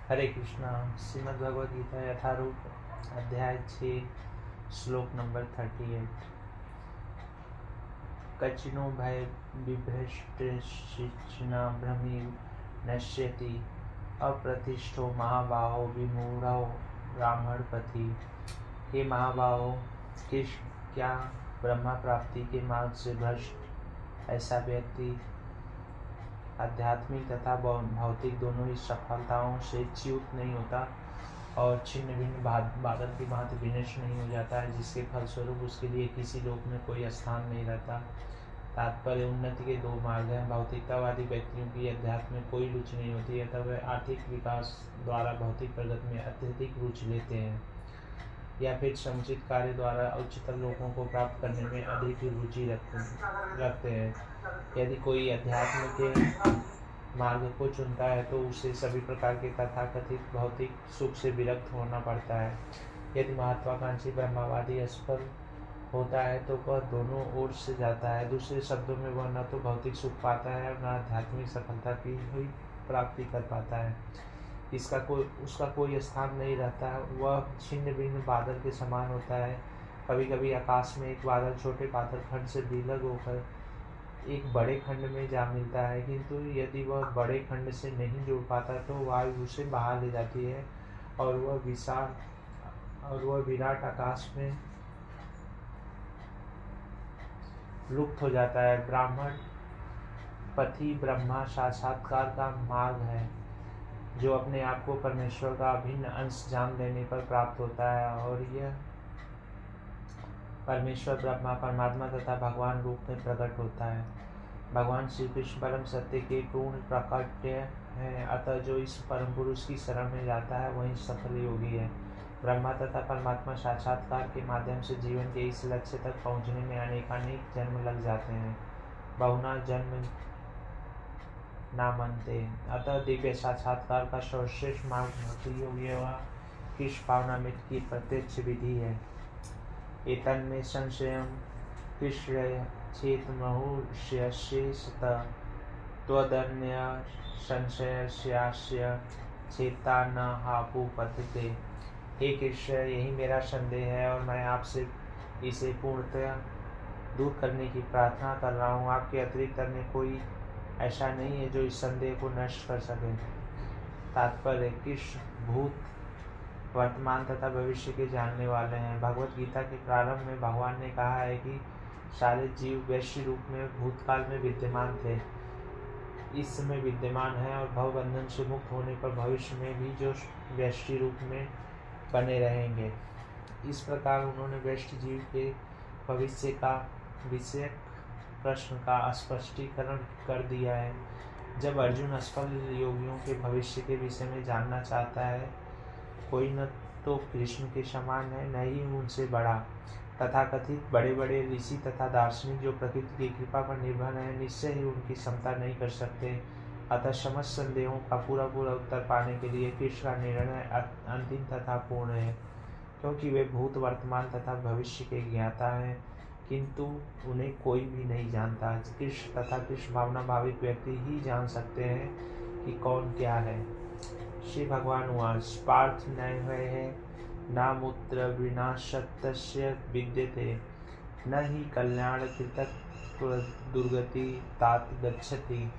हरे कृष्णा। श्रीमद् भगवद गीता यथारूप अध्याय 6 श्लोक नंबर 38। कचिनो भय बिभ्रष्टशिक्षिणा भ्रमी नश्यति अप्रतिष्ठो महाबाहो विमूढ़ो ब्राह्मणपति। हे महाबाहो, क्या ब्रह्मा प्राप्ति के मार्ग से भ्रष्ट ऐसा व्यक्ति आध्यात्मिक तथा भौतिक दोनों ही सफलताओं से च्युत नहीं होता और छिन्न भिन्न बादल की भांति विनष्ट नहीं हो जाता है, जिसके फलस्वरूप उसके लिए किसी लोक में कोई स्थान नहीं रहता। तात्पर्य, उन्नति के दो मार्ग हैं। भौतिकतावादी व्यक्तियों की अध्यात्म में कोई रुचि नहीं होती है, तब वे आर्थिक विकास द्वारा भौतिक प्रगति में अत्यधिक रुचि लेते हैं, या फिर समुचित कार्य द्वारा उच्चतर लोकों को प्राप्त करने में अधिक रुचि रखते हैं। यदि कोई अध्यात्म के मार्ग को चुनता है तो उसे सभी प्रकार के तथाकथित भौतिक सुख से विरक्त होना पड़ता है। यदि महत्वाकांक्षी ब्रह्मवादी असफल होता है तो वह दोनों ओर से जाता है। दूसरे शब्दों में, वह न तो भौतिक सुख पाता है और न आध्यात्मिक सफलता की हुई प्राप्ति कर पाता है। उसका कोई स्थान नहीं रहता है। वह छिन्न भिन्न बादल के समान होता है। कभी कभी आकाश में एक बादल छोटे बादल खंड से विलग होकर एक बड़े खंड में जा मिलता है, किंतु यदि वह बड़े खंड से नहीं जुड़ पाता तो वायु उसे बाहर ले जाती है और वह विराट आकाश में लुप्त हो जाता है। ब्राह्मण पथि ब्रह्मा साक्षात्कार का मार्ग है, जो अपने आप को परमेश्वर का अभिन्न अंश जान लेने पर प्राप्त होता है, और यह परमेश्वर ब्रह्मा परमात्मा तथा भगवान रूप में प्रकट होता है। भगवान श्री कृष्ण परम सत्य के पूर्ण प्राकट्य है, अतः जो इस परम पुरुष की शरण में जाता है वही सफल योगी है। ब्रह्मा तथा परमात्मा साक्षात्कार के माध्यम से जीवन के इस लक्ष्य तक पहुँचने में अनेकानेक जन्म लग जाते हैं, बहुना जन्म नामन्ते। अतः दिव्य साक्षात्कार का सर्वश्रेष्ठ मार्ग भक्ति योग व कृष्ण भावनामृत की प्रत्यक्ष विधि है। एतन्मे संशयं कृष्ण चेत महुष्यशेषत त्वदन्य संशयस्यास्य चेता न हापु पतते। हे कृष्ण, यही मेरा संदेह है और मैं आपसे इसे पूर्णतः दूर करने की प्रार्थना कर रहा हूँ। आपके अतिरिक्त अन्य कोई ऐसा नहीं है जो इस संदेह को नष्ट कर सके। तात्पर्य, कृष्ण भूत वर्तमान तथा भविष्य के जानने वाले हैं। भगवत गीता के प्रारंभ में भगवान ने कहा है कि सारे जीव वैश्य रूप में भूतकाल में विद्यमान थे, इस समय विद्यमान है और भवबंधन से मुक्त होने पर भविष्य में भी जो वैश्य रूप में बने रहेंगे। इस प्रकार उन्होंने वैश्य जीव के भविष्य का विषयक प्रश्न का स्पष्टीकरण कर दिया है। जब अर्जुन असफल योगियों के भविष्य के विषय में जानना चाहता है, कोई न तो कृष्ण के समान है, न ही उनसे बड़ा। तथाकथित बड़े बड़े ऋषि तथा दार्शनिक जो प्रकृति की कृपा पर निर्भर है, निश्चय ही उनकी क्षमता नहीं कर सकते। अतः समस्त संदेहों का पूरा उत्तर पाने के लिए कृष्ण का निर्णय अंतिम तथा पूर्ण है, क्योंकि वे भूत वर्तमान तथा भविष्य के ज्ञाता हैं, किंतु उन्हें कोई भी नहीं जानता। कृष्ण तथा कृष्ण भावना भाविक व्यक्ति ही जान सकते हैं कि कौन क्या है। श्री भगवान उवाच पार्थ नैवहे नामुत्र विनाशतस्य विद्यते न हि कल्याणकृतः दुर्गति तात गच्छति।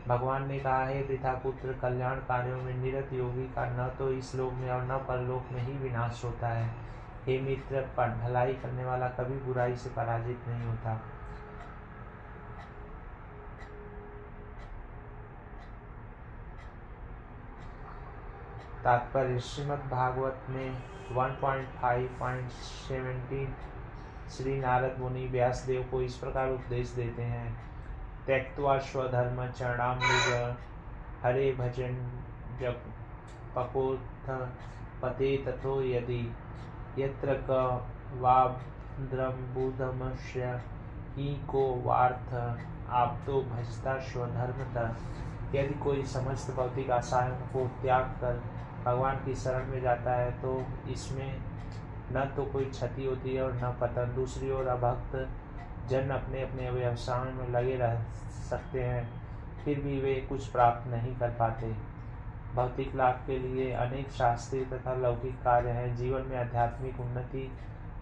भगवान ने कहा है, पिता पुत्र, कल्याण कार्यों में निरत योगी का न तो इस लोक में और न परलोक में ही विनाश होता है। हे मित्र, भलाई करने वाला कभी बुराई से पराजित नहीं होता। तात्पर्य, श्रीमद् भागवत में 1.5.17 श्री नारद मुनि व्यासदेव को इस प्रकार उपदेश देते हैं। त्यक्त्वा स्वधर्म चरणाम्बुज हरे भजन जप पकोथ पते तथो यदि यत्र क वाद्रम्बुधमस्य ही को वार्थ आपतो भजता स्वधर्मतः। यदि कोई समस्त भौतिक आशाओं को त्याग कर भगवान की शरण में जाता है तो इसमें न तो कोई क्षति होती है और न पतन। दूसरी ओर अभक्त जन अपने अपने व्यवसायों में लगे रह सकते हैं, फिर भी वे कुछ प्राप्त नहीं कर पाते। भौतिक लाभ के लिए अनेक शास्त्रीय तथा लौकिक कार्य हैं। जीवन में आध्यात्मिक उन्नति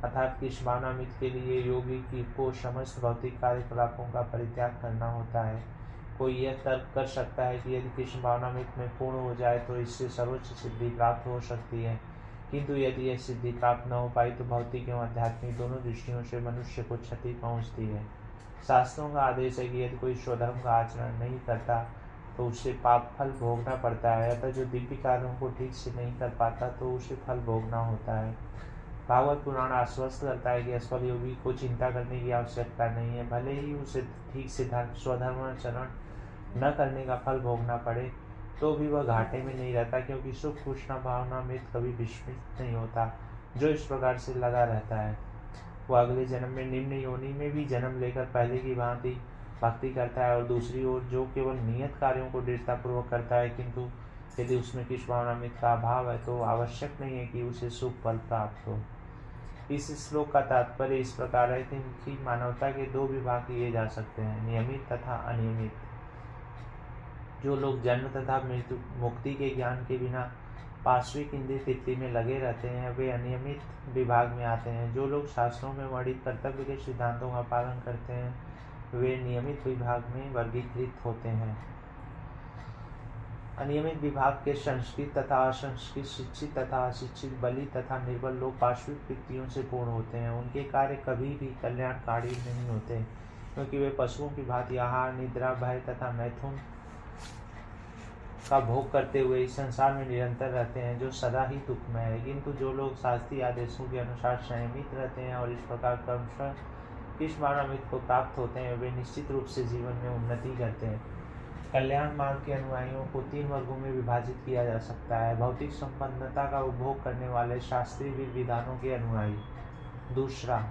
अर्थात कृष्णावनामित के लिए योगी को समस्त भौतिक कार्यकलापों का परित्याग करना होता है। कोई यह तर्क कर सकता है कि यदि कृष्णावनामित में पूर्ण हो जाए तो इससे सर्वोच्च सिद्धि प्राप्त हो सकती है, किंतु यदि यह सिद्धि प्राप्त न हो पाई तो भौतिक एवं आध्यात्मिक दोनों दृष्टियों से मनुष्य को क्षति पहुँचती है। शास्त्रों का आदेश है कि यदि कोई स्वधर्म का आचरण नहीं करता तो उसे पाप फल भोगना पड़ता है, अतः जो दिव्य कार्यों को ठीक से नहीं कर पाता तो उसे फल भोगना होता है। भागवत पुराण आश्वस्त करता है कि असफल योगी को चिंता करने की आवश्यकता नहीं है, भले ही उसे ठीक से स्वधर्माचरण न करने का फल भोगना पड़े तो भी वह घाटे में नहीं रहता, क्योंकि सुख कृष्ण भावना में कभी विस्मित नहीं होता। जो इस प्रकार से लगा रहता है वह अगले जन्म में निम्न योनि में भी जन्म लेकर पहले की भांति भक्ति करता है। और दूसरी ओर जो केवल नियत कार्यों को दृढ़तापूर्वक करता है, किंतु यदि उसमें कृष्णावनामित का अभाव है तो आवश्यक नहीं है कि उसे शुभ फल प्राप्त हो। इस श्लोक का तात्पर्य इस प्रकार है कि मानवता के दो विभाग किए जा सकते हैं, नियमित तथा अनियमित। जो लोग जन्म तथा मृत्यु मुक्ति के ज्ञान के बिना पार्श्विक इंद्रिय तृप्ति में लगे रहते हैं वे अनियमित विभाग में आते हैं। जो लोग शास्त्रों में वर्णित कर्तव्य के सिद्धांतों का पालन करते हैं वे नियमित विभाग में वर्गीकृत होते हैं। अनियमित विभाग के संस्कृत तथा असंस्कृत, शिक्षित तथा अशिक्षित, बलि तथा निर्बल लोग पार्श्विक वृत्तियों से पूर्ण होते हैं। उनके कार्य कभी भी कल्याणकारी नहीं होते, क्योंकि वे पशुओं की भांति आहार, निद्रा, भय तथा मैथुन का भोग करते हुए इस संसार में निरंतर रहते हैं, जो सदा ही दुखमय है। किंतु जो लोग शास्त्रीय आदेशों के अनुसार संयमित रहते हैं और इस प्रकार क्रमशः कृष्णावनामित को प्राप्त होते हैं वे निश्चित रूप से जीवन में उन्नति करते हैं। कल्याण मार्ग के अनुयायियों को 3 वर्गों में विभाजित किया जा सकता है। भौतिक संपन्नता का उपभोग करने वाले शास्त्रीय विधानों के अनुयायी, दूसरा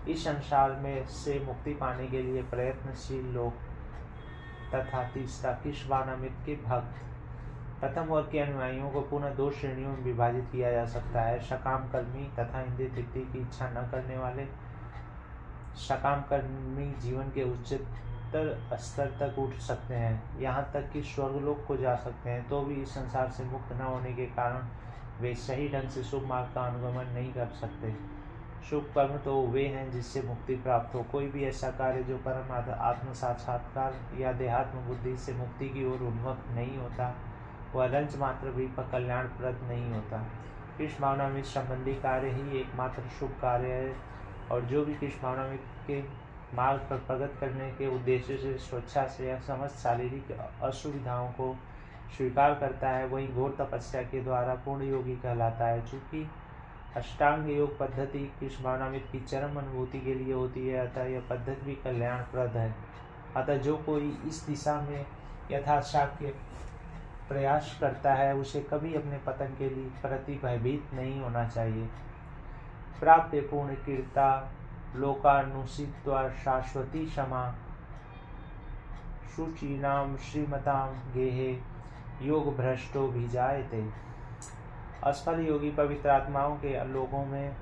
इस संसार में से मुक्ति पाने के लिए प्रयत्नशील लोग, तथा तीसरा कृष्णावनामित के भक्त। प्रथम वर्ग के अनुयायियों को पुनः 2 श्रेणियों में विभाजित किया जा सकता है, सकाम कर्मी तथा इंद्रिय तृप्ति की इच्छा न करने वाले। सकाम कर्मी जीवन के उच्चतर स्तर तक उठ सकते हैं, यहाँ तक कि स्वर्गलोक को जा सकते हैं, तो भी इस संसार से मुक्त न होने के कारण वे सही ढंग से शुभ मार्ग का अनुगमन नहीं कर सकते। शुभ कर्म तो वे हैं जिससे मुक्ति प्राप्त हो। कोई भी ऐसा कार्य जो परम आत्म साक्षात्कार या देहात्म बुद्धि से मुक्ति की ओर उन्मुख नहीं होता वह रंच मात्र भी कल्याणप्रद नहीं होता। कृष्णावनामित संबंधी कार्य ही एकमात्र शुभ कार्य है, और जो भी कृष्णावनामित के मार्ग पर प्रगत करने के उद्देश्य से स्वेच्छा से या समस्त शारीरिक असुविधाओं को स्वीकार करता है वही घोर तपस्या के द्वारा पूर्ण योगी कहलाता है। चूँकि अष्टांग योग पद्धति कृष्णावनामित की चरम अनुभूति के लिए होती है, अतः यह पद्धति भी कल्याणप्रद है। अतः जो कोई इस दिशा में यथाशक्य प्रयास करता है उसे कभी अपने पतन के लिए प्रति भयभीत नहीं होना चाहिए। प्राप्त पूर्ण कीर्ता लोकानुसित्वा शाश्वती क्षमा शुचीनाम श्रीमताम गेहे योग भ्रष्टो भी जायते। असफल योगी पवित्र आत्माओं के लोगों में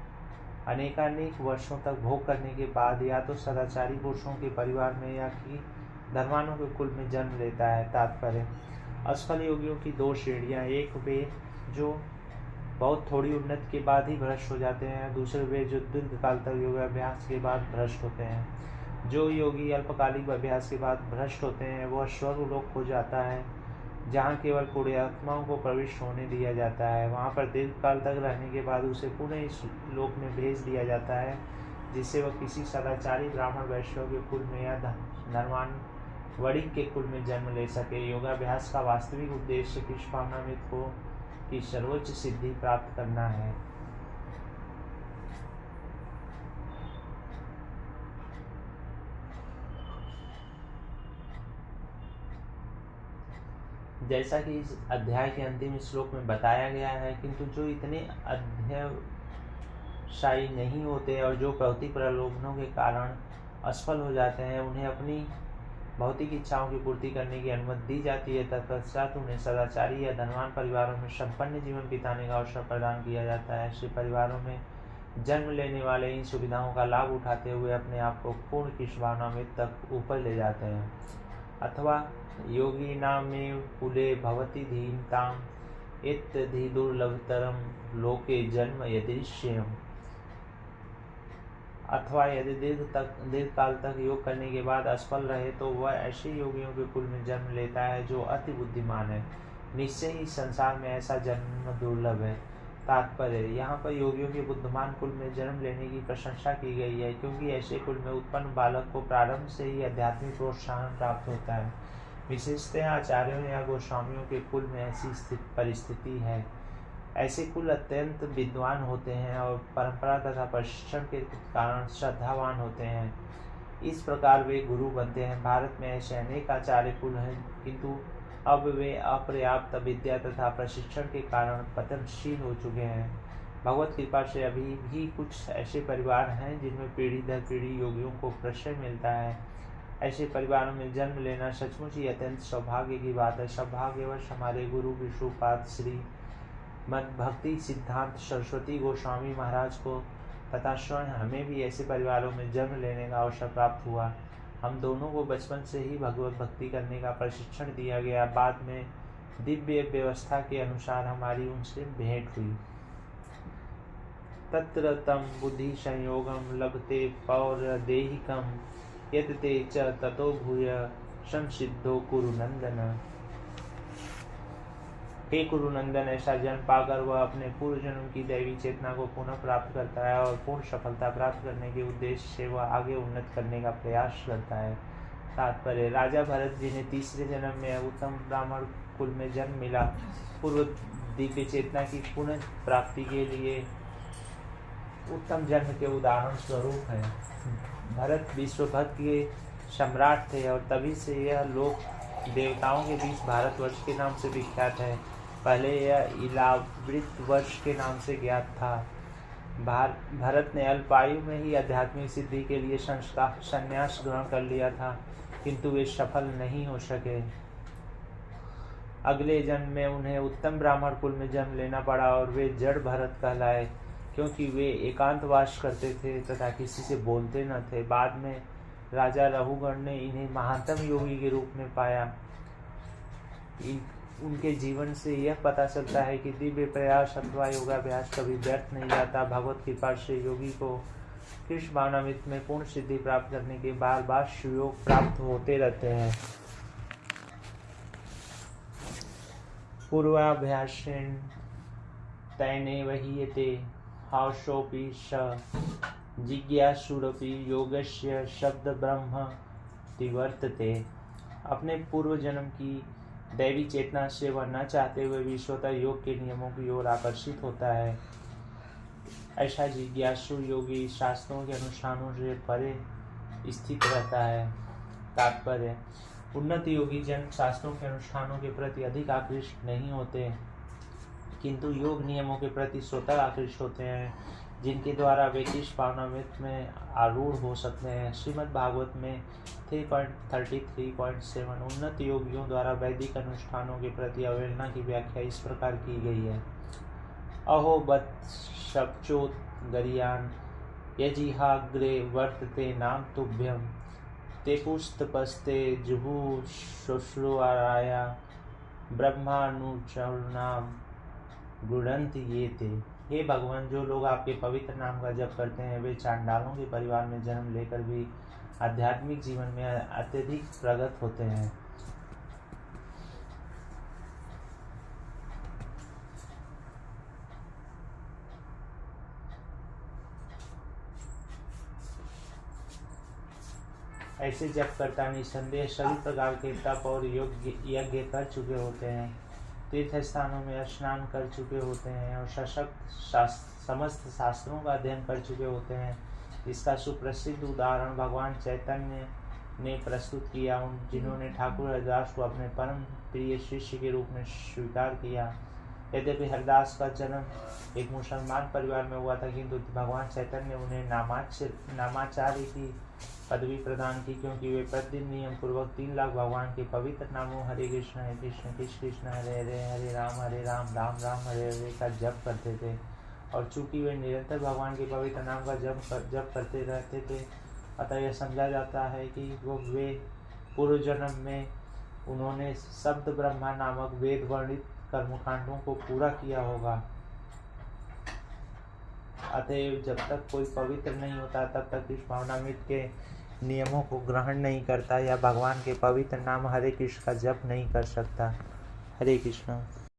अनेकानेक वर्षों तक भोग करने के बाद या तो सदाचारी पुरुषों के परिवार में या कि धर्मानों के कुल में जन्म लेता है। तात्पर्य असफल योगियों की 2 श्रेणियां, एक वे जो बहुत थोड़ी उन्नति के बाद ही भ्रष्ट हो जाते हैं, दूसरे वे जो दीर्घ काल तक योगाभ्यास के बाद भ्रष्ट होते हैं। जो योगी अल्पकालिक अभ्यास के बाद भ्रष्ट होते हैं वह स्वर्गलोक हो जाता है, जहाँ केवल पुण्यात्माओं को प्रविष्ट होने दिया जाता है। वहाँ पर दीर्घ काल तक रहने के बाद उसे पुनः इस लोक में भेज दिया जाता है, जिससे वह किसी सदाचारी ब्राह्मण वैश्यों के कुल में या धनवान वणिक के कुल में जन्म ले सके। योगाभ्यास का वास्तविक उद्देश्य कृष्णावनामित को की सर्वोच्च सिद्धि प्राप्त करना है। जैसा कि इस अध्याय के अंतिम श्लोक में बताया गया है, किंतु जो इतने अध्यवसायी नहीं होते और जो भौतिक प्रलोभनों के कारण असफल हो जाते हैं उन्हें अपनी भौतिक इच्छाओं की पूर्ति करने की अनुमति दी जाती है। तत्पश्चात उन्हें सदाचारी या धनवान परिवारों में संपन्न जीवन बिताने का अवसर प्रदान किया जाता है। ऐसे परिवारों में जन्म लेने वाले इन सुविधाओं का लाभ उठाते हुए अपने आप को पूर्ण कृष्णावनामित तक ऊपर ले जाते हैं। अथवा योगिनामेव कुले भवति धीमताम् इत्यधि दुर्लभतरम लोके जन्म यदृश्यम्। अथवा यदि दीर्घ काल तक योग करने के बाद असफल रहे तो वह ऐसे योगियों के कुल में जन्म लेता है जो अति बुद्धिमान है। निश्चय ही संसार में ऐसा जन्म दुर्लभ है। तात्पर्य, यहाँ पर योगियों के बुद्धिमान कुल में जन्म लेने की प्रशंसा की गई है, क्योंकि ऐसे कुल में उत्पन्न बालक को प्रारंभ से ही आध्यात्मिक प्रोत्साहन प्राप्त होता है। विशेषतः आचार्यों या गोस्वामियों के कुल में ऐसी परिस्थिति है। ऐसे कुल अत्यंत विद्वान होते हैं और परंपरा तथा प्रशिक्षण के कारण श्रद्धावान होते हैं। इस प्रकार वे गुरु बनते हैं। भारत में ऐसे अनेक आचार्य कुल हैं, किंतु अब वे अपर्याप्त विद्या तथा प्रशिक्षण के कारण पतनशील हो चुके हैं। भगवत कृपा से अभी भी कुछ ऐसे परिवार हैं जिनमें पीढ़ी दर पीढ़ी योगियों को प्रश्रय मिलता है। ऐसे परिवारों में जन्म लेना सचमुच ही अत्यंत सौभाग्य की बात है। सौभाग्यवश हमारे गुरु विष्णुपाद श्री मद भक्ति सिद्धांत सरस्वती गोस्वामी महाराज को तथा स्वयं हमें भी ऐसे परिवारों में जन्म लेने का अवसर प्राप्त हुआ। हम दोनों को बचपन से ही भगवत भक्ति करने का प्रशिक्षण दिया गया। बाद में दिव्य व्यवस्था के अनुसार हमारी उनसे भेंट हुई। तत्र तम बुद्धि संयोगम लभते पौरदेहिकम यदते च ततो भूय संसिद्धो कुरुनंदन। हे कुरुनंदन, ऐसा जन्म पाकर वह अपने पूर्व जन्म की दैवी चेतना को पुनः प्राप्त करता है और पूर्ण सफलता प्राप्त करने के उद्देश्य से वह आगे उन्नत करने का प्रयास करता है। तात्पर्य, राजा भरत जी ने तीसरे जन्म में उत्तम ब्राह्मण कुल में जन्म मिला पूर्व दिव्य चेतना की पुनः प्राप्ति के लिए उत्तम जन्म के उदाहरण स्वरूप है। भरत विश्वभक्त के सम्राट थे और तभी से यह लोक देवताओं के बीच भारतवर्ष के नाम से विख्यात है। पहले यह इलावृत वर्ष के नाम से ज्ञात था। भरत ने अल्पायु में ही आध्यात्मिक सिद्धि के लिए संन्यास ग्रहण कर लिया था, किंतु वे सफल नहीं हो सके। अगले जन्म में उन्हें उत्तम ब्राह्मण कुल में जन्म लेना पड़ा और वे जड़ भरत कहलाए, क्योंकि वे एकांतवास करते थे तथा किसी से बोलते न थे। बाद में राजा रघुगण ने इन्हें महानतम योगी के रूप में पाया। उनके जीवन से यह पता चलता है कि दिव्य प्रयास अथवा योगाभ्यास कभी व्यर्थ नहीं जाता। भगवत कृपा से योगी को कृष्ण भावनामृत में पूर्ण सिद्धि प्राप्त करने के बार बार सुयोग प्राप्त होते रहते हैं। पूर्वाभ्यासेन तैनेव हीयते हावसोऽपि स जिज्ञासुरपि योगस्य शब्द ब्रह्म तिवर्तते। अपने पूर्व जन्म की दैवी चेतना से वह न चाहते हुए भी स्वतः योग के नियमों की ओर आकर्षित होता है। ऐसा जिज्ञासु योगी शास्त्रों के अनुष्ठानों से परे स्थित रहता है। तात्पर्य, उन्नत योगी जन शास्त्रों के अनुष्ठानों के प्रति अधिक आकृष्ट नहीं होते, किंतु योग नियमों के प्रति स्वतः आकृष्ट होते हैं, जिनके द्वारा वे कृष्ण भावनामृत में आरूढ़ हो सकते हैं। श्रीमद् भागवत में 3.33.7 उन्नत योगियों द्वारा वैदिक अनुष्ठानों के प्रति अवहेलना की व्याख्या इस प्रकार की गई है। अहो बत शब्चोत गरियान यजिहाग्रे वर्तते नाम तुभ्यम ते पुस्तपस्ते जुहु शुश्रुवाराया ब्रह्मानुचरणाम गुणंत ये थे। हे भगवान, जो लोग आपके पवित्र नाम का जप करते हैं वे चांडालों के परिवार में जन्म लेकर भी आध्यात्मिक जीवन में अत्यधिक प्रगत होते हैं। ऐसे जपकर्ता निसंदेह सभी प्रकार के तप और यज्ञ कर चुके होते हैं, तीर्थ स्थानों में स्नान कर चुके होते हैं और समस्त शास्त्रों का अध्ययन कर चुके होते हैं। इसका सुप्रसिद्ध उदाहरण भगवान चैतन्य ने प्रस्तुत किया, जिन्होंने ठाकुर हरिदास को अपने परम प्रिय शिष्य के रूप में स्वीकार किया। यद्यपि हरिदास का जन्म एक मुसलमान परिवार में हुआ था, किंतु भगवान चैतन्य ने उन्हें नामाचार्य की पदवी प्रदान की, क्योंकि वे प्रतिदिन नियम पूर्वक 3 लाख भगवान के पवित्र नामों हरे कृष्ण कृष्ण कृष्ण हरे हरे हरे राम राम राम हरे हरे का जप करते थे। और चूंकि वे निरंतर भगवान के पवित्र नाम का जप करते रहते थे, अतः यह समझा जाता है कि वे पूर्व जन्म में उन्होंने शब्द ब्रह्मा नामक वेद वर्णित कर्मकांडों को पूरा किया होगा। अतएव जब तक कोई पवित्र नहीं होता तब तक इस भावनामृत के नियमों को ग्रहण नहीं करता या भगवान के पवित्र नाम हरे कृष्ण का जप नहीं कर सकता। हरे कृष्ण।